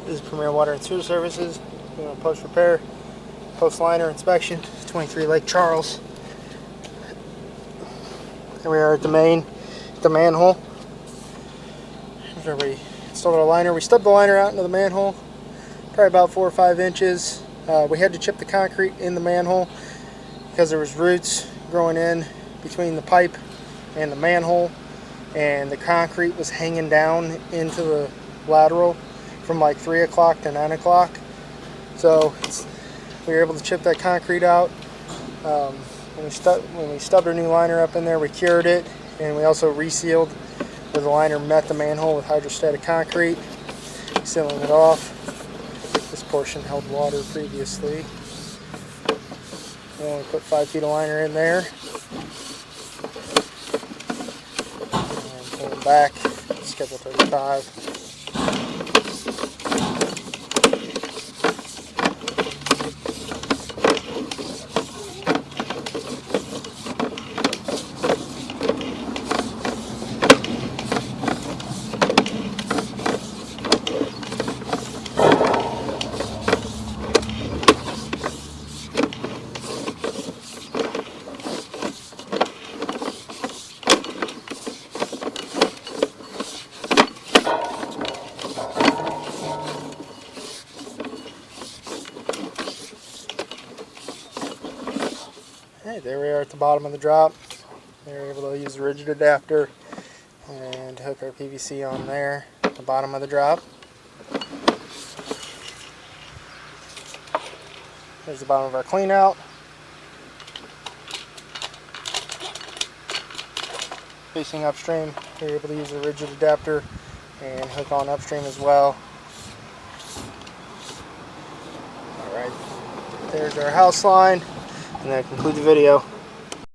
This is Premier Water and Sewer Services. Doing a post repair, post liner inspection. 23 Lake Charles. Here we are at the manhole. After we installed our liner, we stubbed the liner out into the manhole, probably about 4 or 5 inches. We had to chip the concrete in the manhole because there was roots growing in between the pipe and the manhole, and the concrete was hanging down into the lateral from like 3 o'clock to 9 o'clock. So we were able to chip that concrete out. When we stubbed our new liner up in there, we cured it, and we also resealed where the liner met the manhole with hydrostatic concrete, sealing it off. This portion held water previously. We only put 5 feet of liner in there. And pulling back, schedule 35. Hey, there we are at the bottom of the drop. We were able to use the rigid adapter and hook our PVC on there at the bottom of the drop. There's the bottom of our clean out. Facing upstream, we were able to use the rigid adapter and hook on upstream as well. Alright, there's our house line. And that concludes the video.